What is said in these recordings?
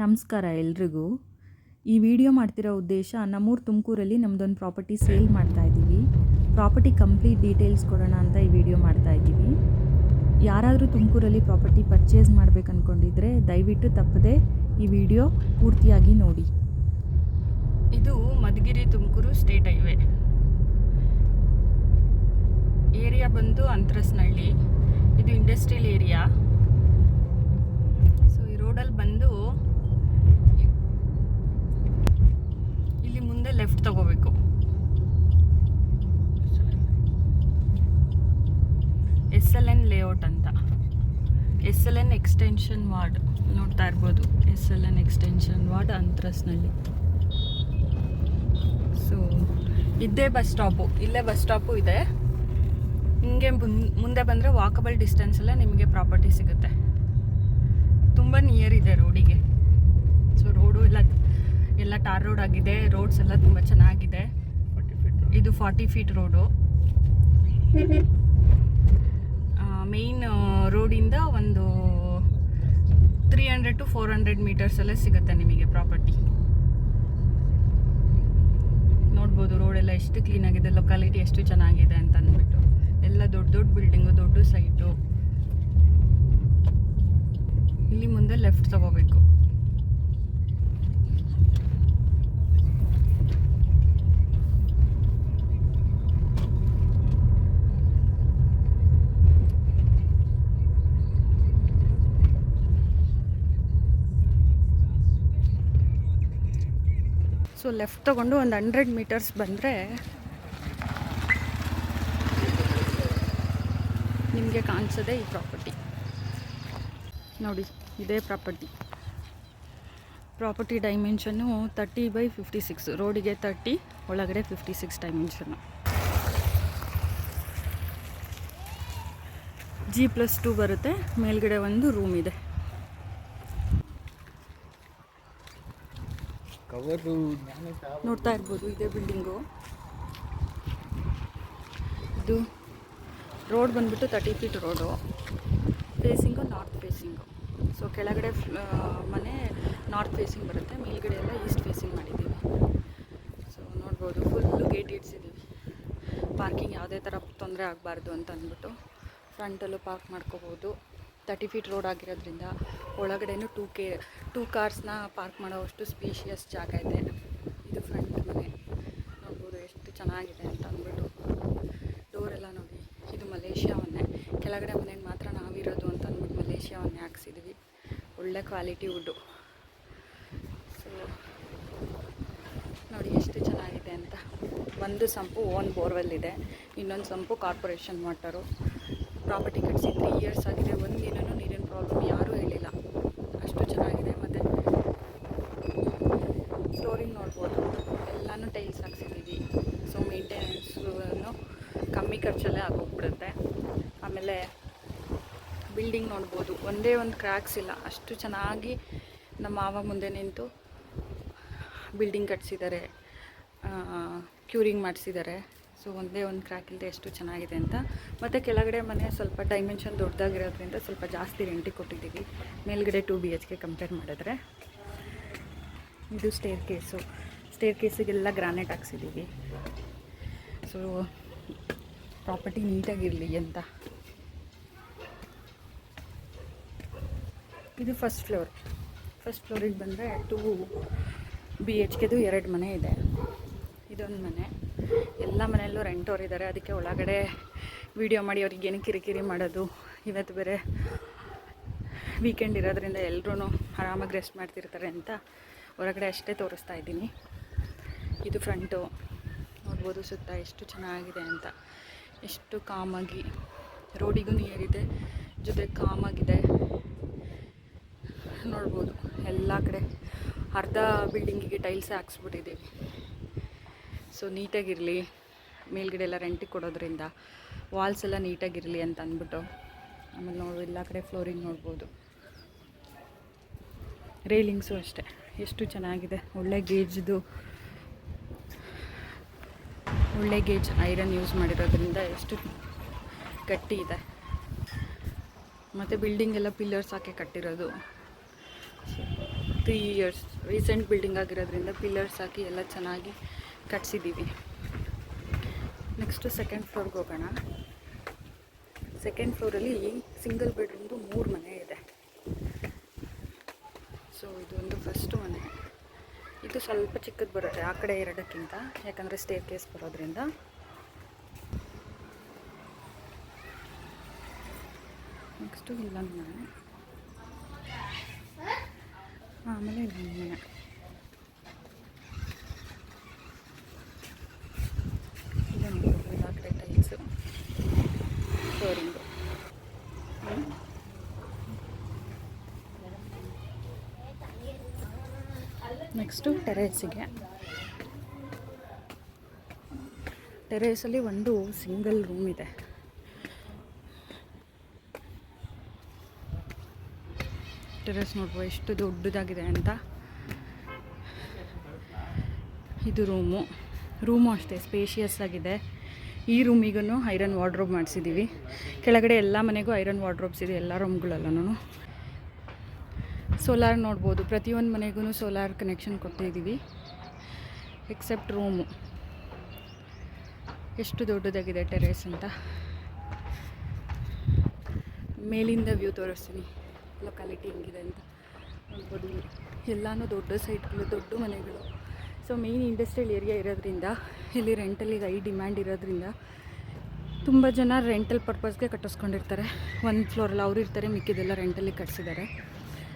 ನಮಸ್ಕಾರ ಎಲ್ರಿಗೂ. ಈ ವಿಡಿಯೋ ಮಾಡ್ತಿರೋ ಉದ್ದೇಶ, ನಮ್ಮೂರು ತುಮಕೂರಲ್ಲಿ ನಮ್ಮದೊಂದು ಪ್ರಾಪರ್ಟಿ ಸೇಲ್ ಮಾಡ್ತಾ ಇದ್ದೀವಿ. ಪ್ರಾಪರ್ಟಿ ಕಂಪ್ಲೀಟ್ ಡೀಟೇಲ್ಸ್ ಕೊಡೋಣ ಅಂತ ಈ ವಿಡಿಯೋ ಮಾಡ್ತಾ ಇದ್ದೀವಿ. ಯಾರಾದರೂ ತುಮಕೂರಲ್ಲಿ ಪ್ರಾಪರ್ಟಿ ಪರ್ಚೇಸ್ ಮಾಡಬೇಕು ಅಂದ್ಕೊಂಡಿದ್ರೆ ದಯವಿಟ್ಟು ತಪ್ಪದೆ ಈ ವಿಡಿಯೋ ಪೂರ್ತಿಯಾಗಿ ನೋಡಿ. ಇದು Madhugiri Tumakuru state highway. Area ಬಂದು ಅಂತರಸ್ನಹಳ್ಳಿ. ಇದು ಇಂಡಸ್ಟ್ರಿಯಲ್ ಏರಿಯಾ. ಸೊ ಈ ರೋಡಲ್ಲಿ ಬಂದು ಇಲ್ಲಿ ಮುಂದೆ ಲೆಫ್ಟ್ ತಗೋಬೇಕು. SLN ಲೇಔಟ್ ಅಂತ, SLN ಎಕ್ಸ್ಟೆನ್ಷನ್ ವಾರ್ಡ್ ನೋಡ್ತಾ ಇರ್ಬೋದು. SLN extension ward Antarasanahalli. So ಇದೇ ಬಸ್ ಸ್ಟಾಪು, ಇಲ್ಲೇ ಬಸ್ ಸ್ಟಾಪು ಇದೆ. ಹಿಂಗೆ ಮುಂದೆ ಬಂದರೆ ವಾಕಬಲ್ ಡಿಸ್ಟೆನ್ಸಲ್ಲೇ ನಿಮಗೆ ಪ್ರಾಪರ್ಟಿ ಸಿಗುತ್ತೆ. ತುಂಬ ನಿಯರ್ ಇದೆ ರೋಡಿಗೆ. ಸೊ ರೋಡು ಎಲ್ಲ ಟಾರ್ ರೋಡ್ ಆಗಿದೆ. ರೋಡ್ಸ್ ಎಲ್ಲ ತುಂಬ ಚೆನ್ನಾಗಿದೆ. ಇದು 40 ಫೀಟ್ ರೋಡು. ಮೇಯ್ನ್ ರೋಡಿಂದ ಒಂದು 300 to 400 ಮೀಟರ್ಸಲ್ಲೇ ಸಿಗುತ್ತೆ ನಿಮಗೆ ಪ್ರಾಪರ್ಟಿ. ನೋಡ್ಬೋದು ರೋಡೆಲ್ಲ ಎಷ್ಟು ಕ್ಲೀನಾಗಿದೆ, ಲೊಕ್ಯಾಲಿಟಿ ಎಷ್ಟು ಚೆನ್ನಾಗಿದೆ ಅಂತ ಅಂದ್ಬಿಟ್ಟು. ಎಲ್ಲ ದೊಡ್ಡ ದೊಡ್ಡ ಬಿಲ್ಡಿಂಗು, ದೊಡ್ಡ ಸೈಟು. ಇಲ್ಲಿ ಮುಂದೆ ಲೆಫ್ಟ್ ತಗೋಬೇಕು. ಸೊ ಲೆಫ್ಟ್ ತಗೊಂಡು ಒಂದು 100 ಮೀಟರ್ಸ್ ಬಂದರೆ ನಿಮಗೆ ಕಾಣಿಸೋದೆ ಈ ಪ್ರಾಪರ್ಟಿ. ನೋಡಿ, ಇದೇ ಪ್ರಾಪರ್ಟಿ ಡೈಮೆನ್ಷನ್ನು 30/56. ರೋಡಿಗೆ 30, ಒಳಗಡೆ 56 ಡೈಮೆನ್ಷನ್ನು. G+2 ಬರುತ್ತೆ. ಮೇಲ್ಗಡೆ ಒಂದು ರೂಮ್ ಇದೆ. ನೋಡ್ತಾ ಇರ್ಬೋದು, ಇದೇ ಬಿಲ್ಡಿಂಗು. ಇದು ರೋಡ್ ಬಂದ್ಬಿಟ್ಟು 30 feet road. Facing north facing. So ಕೆಳಗಡೆ ಮನೆ ನಾರ್ತ್ ಫೇಸಿಂಗ್ ಬರುತ್ತೆ, ಮೇಲ್ಗಡೆ ಎಲ್ಲ ಈಸ್ಟ್ ಫೇಸಿಂಗ್ ಮಾಡಿದ್ದೀವಿ. ಸೊ ನೋಡ್ಬೋದು, ಫುಲ್ ಗೇಟ್ ಇಡ್ಸಿದ್ದೀವಿ. ಪಾರ್ಕಿಂಗ್ ಯಾವುದೇ ಥರ ತೊಂದರೆ ಆಗಬಾರ್ದು ಅಂತ ಅಂದ್ಬಿಟ್ಟು ಫ್ರಂಟಲ್ಲೂ ಪಾರ್ಕ್ ಮಾಡ್ಕೋಬೋದು. 30 ಫೀಟ್ ರೋಡ್ ಆಗಿರೋದ್ರಿಂದ ಒಳಗಡೆನೂ 2 ಕಾರ್ಸ್ನ ಪಾರ್ಕ್ ಮಾಡೋವಷ್ಟು ಸ್ಪೇಷಿಯಸ್ ಜಾಗ ಇದೆ. ಇದು ಫ್ರಂಟ್ ಮನೆ. ನೋಡ್ಬೋದು ಎಷ್ಟು ಚೆನ್ನಾಗಿದೆ ಅಂತ ಅಂದ್ಬಿಟ್ಟು. ಡೋರೆಲ್ಲ ನೋಡಿ, ಇದು ಮಲೇಷ್ಯಾ ಮನೆ. ಕೆಳಗಡೆ ಮನೆಗೆ ಮಾತ್ರ ನಾವಿರೋದು ಅಂತ ಅಂದ್ಬಿಟ್ಟು ಮಲೇಷ್ಯಾ ಮನೆ ಹಾಕ್ಸಿದ್ವಿ. ಒಳ್ಳೆ ಕ್ವಾಲಿಟಿ ವುಡ್ಡು. ಸೊ ನೋಡಿ ಎಷ್ಟು ಚೆನ್ನಾಗಿದೆ ಅಂತ. ಒಂದು ಸಂಪು ಓನ್ ಬೋರ್ವೆಲ್ ಇದೆ, ಇನ್ನೊಂದು ಸಂಪು ಕಾರ್ಪೊರೇಷನ್ ವಾಟರು. ಪ್ರಾಪರ್ಟಿ ಕಟ್ಟಿಸಿ 3 ಇಯರ್ಸ್ ಆಗಿದೆ. ಒಂದಿನೂ ನೀರಿನ ಪ್ರಾಬ್ಲಮ್ ಯಾರೂ ಹೇಳಿಲ್ಲ. ಅಷ್ಟು ಚೆನ್ನಾಗಿದೆ. ಮತ್ತು ಫ್ಲೋರಿಂಗ್ ನೋಡ್ಬೋದು, ಎಲ್ಲನೂ ಟೈಲ್ಸ್ ಹಾಕ್ಸಿದ್ದೀವಿ. ಸೊ ಮೇಂಟೆನೆನ್ಸು ಕಮ್ಮಿ ಖರ್ಚಲ್ಲೇ ಆಗೋಗ್ಬಿಡುತ್ತೆ. ಆಮೇಲೆ ಬಿಲ್ಡಿಂಗ್ ನೋಡ್ಬೋದು, ಒಂದೇ ಒಂದು ಕ್ರ್ಯಾಕ್ಸ್ ಇಲ್ಲ. ಅಷ್ಟು ಚೆನ್ನಾಗಿ ನಮ್ಮ ಮಾವ ಮುಂದೆ ನಿಂತು ಬಿಲ್ಡಿಂಗ್ ಕಟ್ಸಿದ್ದಾರೆ, ಕ್ಯೂರಿಂಗ್ ಮಾಡಿಸಿದ್ದಾರೆ. ಸೊ ಒಂದೇ ಒಂದು ಕ್ರ್ಯಾಕ್ ಇಲ್ಲದೆ ಎಷ್ಟು ಚೆನ್ನಾಗಿದೆ ಅಂತ. ಮತ್ತು ಕೆಳಗಡೆ ಮನೆ ಸ್ವಲ್ಪ ಡೈಮೆನ್ಷನ್ ದೊಡ್ಡದಾಗಿರೋದ್ರಿಂದ ಸ್ವಲ್ಪ ಜಾಸ್ತಿ ರೆಂಟಿಗೆ ಕೊಟ್ಟಿದ್ದೀವಿ, ಮೇಲ್ಗಡೆ 2 BHK ಕಂಪೇರ್ ಮಾಡಿದ್ರೆ. ಇದು ಸ್ಟೇರ್ ಕೇಸಿಗೆಲ್ಲ ಗ್ರಾನೈಟ್ ಹಾಕ್ಸಿದ್ದೀವಿ. ಸೊ ಪ್ರಾಪರ್ಟಿ ನೀಟಾಗಿರಲಿ ಅಂತ. ಇದು ಫಸ್ಟ್ ಫ್ಲೋರಿಗೆ ಬಂದರೆ 2 BHKದು 2 ಮನೆ ಇದೆ. ಇದೊಂದು ಮನೆ. ಎಲ್ಲ ಮನೆಯಲ್ಲೂ ರೆಂಟೋರು ಇದ್ದಾರೆ. ಅದಕ್ಕೆ ಒಳಗಡೆ ವಿಡಿಯೋ ಮಾಡಿ ಅವ್ರಿಗೇನು ಕಿರಿಕಿರಿ ಮಾಡೋದು. ಇವತ್ತು ಬೇರೆ ವೀಕೆಂಡ್ ಇರೋದ್ರಿಂದ ಎಲ್ಲರೂ ಆರಾಮಾಗಿ ರೆಸ್ಟ್ ಮಾಡ್ತಿರ್ತಾರೆ ಅಂತ ಹೊರಗಡೆ ಅಷ್ಟೇ ತೋರಿಸ್ತಾ ಇದ್ದೀನಿ. ಇದು ಫ್ರಂಟು. ನೋಡ್ಬೋದು ಸುತ್ತ ಎಷ್ಟು ಚೆನ್ನಾಗಿದೆ ಅಂತ. ಎಷ್ಟು ಕಾಮಾಗಿ, ರೋಡಿಗೂ ನೀರಿದೆ, ಜೊತೆ ಕಾಮಾಗಿದೆ. ನೋಡ್ಬೋದು ಎಲ್ಲ ಕಡೆ ಅರ್ಧ ಬಿಲ್ಡಿಂಗಿಗೆ ಟೈಲ್ಸೇ ಹಾಕ್ಸ್ಬಿಟ್ಟಿದ್ದೀವಿ. ಸೊ ನೀಟಾಗಿರಲಿ, ಮೇಲ್ಗಡೆ ಎಲ್ಲ ರೆಂಟಿಗೆ ಕೊಡೋದ್ರಿಂದ ವಾಲ್ಸ್ ಎಲ್ಲ ನೀಟಾಗಿರಲಿ ಅಂತ ಅಂದ್ಬಿಟ್ಟು. ಆಮೇಲೆ ನೋಡಿ, ಎಲ್ಲ ಕಡೆ ಫ್ಲೋರಿಂಗ್ ನೋಡ್ಬೋದು. ರೇಲಿಂಗ್ಸು ಅಷ್ಟೇ ಎಷ್ಟು ಚೆನ್ನಾಗಿದೆ. ಒಳ್ಳೆ ಗೇಜ್ ಐರನ್ ಯೂಸ್ ಮಾಡಿರೋದ್ರಿಂದ ಎಷ್ಟು ಗಟ್ಟಿ ಇದೆ. ಮತ್ತು ಬಿಲ್ಡಿಂಗ್ ಎಲ್ಲ ಪಿಲ್ಲರ್ಸ್ ಹಾಕಿ ಕಟ್ಟಿರೋದು. 3 ಇಯರ್ಸ್ ರೀಸೆಂಟ್ ಬಿಲ್ಡಿಂಗ್ ಆಗಿರೋದ್ರಿಂದ ಪಿಲ್ಲರ್ಸ್ ಹಾಕಿ ಎಲ್ಲ ಚೆನ್ನಾಗಿ ಕಟ್ಸಿದ್ದೀವಿ. ನೆಕ್ಸ್ಟು ಸೆಕೆಂಡ್ ಫ್ಲೋರ್ಗೆ ಹೋಗೋಣ. ಸೆಕೆಂಡ್ ಫ್ಲೋರಲ್ಲಿ ಸಿಂಗಲ್ ಬೆಡ್ರೂಮ್ದು 3 ಮನೆ ಇದೆ. ಸೊ ಇದೊಂದು ಫಸ್ಟ್ ಮನೆ. ಇದು ಸ್ವಲ್ಪ ಚಿಕ್ಕದು ಬರುತ್ತೆ ಆ ಕಡೆ 2ಕ್ಕಿಂತ, ಯಾಕಂದರೆ ಸ್ಟೇರ್ ಕೇಸ್ ಬರೋದ್ರಿಂದ. ನೆಕ್ಸ್ಟು ಇಲ್ಲೊಂದು ಮನೆ, ಆಮೇಲೆ ಇಲ್ಲೊಂದು ಮನೆ. ಇಲ್ಲ ನೋಡ್ಬೋದು, ಇಲ್ಲ ಕಡೆ ಟೈಲ್ಸು ಫ್ಲೋರಿಂಗು. ನೆಕ್ಸ್ಟು ಟೆರೇಸಿಗೆ. ಟೆರೇಸಲ್ಲಿ ಒಂದು ಸಿಂಗಲ್ ರೂಮ್ ಇದೆ. ಟೆರೇಸ್ ನೋಡ್ಬೋದು ಎಷ್ಟು ದೊಡ್ಡದಾಗಿದೆ ಅಂತ. ಇದು ರೂಮು ಅಷ್ಟೇ ಸ್ಪೇಷಿಯಸ್ ಆಗಿದೆ. ಈ ರೂಮಿಗೂ ಐರನ್ ವಾರ್ಡ್ರೋಬ್ ಮಾಡಿಸಿದ್ದೀವಿ. ಕೆಳಗಡೆ ಎಲ್ಲ ಮನೆಗೂ ಐರನ್ ವಾರ್ಡ್ರೋಬ್ಸ್ ಇದೆ, ಎಲ್ಲ ರೂಮ್ಗಳಲ್ಲೂ. ಸೋಲಾರ್ ನೋಡ್ಬೋದು, ಪ್ರತಿಯೊಂದು ಮನೆಗೂ ಸೋಲಾರ್ ಕನೆಕ್ಷನ್ ಕೊಟ್ಟಿದ್ದೀವಿ ಎಕ್ಸೆಪ್ಟ್ ರೂಮು. ಎಷ್ಟು ದೊಡ್ಡದಾಗಿದೆ ಟೆರೇಸ್ ಅಂತ. ಮೇಲಿಂದ ವ್ಯೂ ತೋರಿಸ್ತೀನಿ, ಲೊಕ್ಯಾಲಿಟಿ ಹೆಂಗಿದೆ ಅಂತ ನೋಡ್ಬೋದು. ಎಲ್ಲನೂ ದೊಡ್ಡ ಸೈಟ್ಗಳು, ದೊಡ್ಡ ಮನೆಗಳು. ಸೊ ಮೇಯ್ನ್ ಇಂಡಸ್ಟ್ರಿಯಲ್ ಏರಿಯಾ ಇರೋದ್ರಿಂದ ಇಲ್ಲಿ ರೆಂಟಲ್ಲಿಗೆ ಹೈ ಡಿಮ್ಯಾಂಡ್ ಇರೋದ್ರಿಂದ ತುಂಬ ಜನ ರೆಂಟಲ್ ಪರ್ಪಸ್ಗೆ ಕಟ್ಟಿಸ್ಕೊಂಡಿರ್ತಾರೆ. 1 ಫ್ಲೋರಲ್ಲಿ ಅವ್ರು ಇರ್ತಾರೆ, ಮಿಕ್ಕಿದೆಲ್ಲ ರೆಂಟಲ್ಲಿ ಕಟ್ಸಿದ್ದಾರೆ.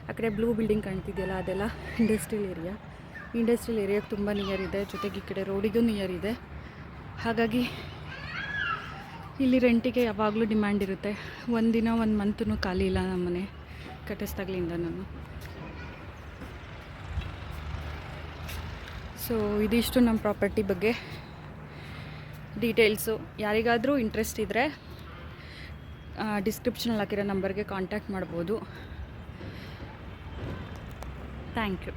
ಆ ಕಡೆ ಬ್ಲೂ ಬಿಲ್ಡಿಂಗ್ ಕಾಣ್ತಿದೆಯಲ್ಲ, ಅದೆಲ್ಲ ಇಂಡಸ್ಟ್ರಿಯಲ್ ಏರಿಯಾ. ಇಂಡಸ್ಟ್ರಿಯಲ್ ಏರಿಯಾಗೆ ತುಂಬ ನಿಯರ್ ಇದೆ, ಜೊತೆಗೆ ಈ ಕಡೆ ರೋಡಿಗೂ ನಿಯರ್ ಇದೆ. ಹಾಗಾಗಿ ಇಲ್ಲಿ ರೆಂಟಿಗೆ ಯಾವಾಗಲೂ ಡಿಮ್ಯಾಂಡ್ ಇರುತ್ತೆ. 1 ದಿನ 1 ಮಂತೂ ಖಾಲಿ ಇಲ್ಲ ನಮ್ಮ ಮನೆ ಕಟ್ಟಿಸ್ದಾಗ್ಲಿಂದ ನಾನು. ಸೊ ಇದಿಷ್ಟು ನಮ್ಮ ಪ್ರಾಪರ್ಟಿ ಬಗ್ಗೆ ಡೀಟೇಲ್ಸು. ಯಾರಿಗಾದರೂ ಇಂಟ್ರೆಸ್ಟ್ ಇದ್ದರೆ ಡಿಸ್ಕ್ರಿಪ್ಷನಲ್ಲಿ ಹಾಕಿರೋ ನಂಬರ್ಗೆ ಕಾಂಟ್ಯಾಕ್ಟ್ ಮಾಡ್ಬೋದು. Thank you.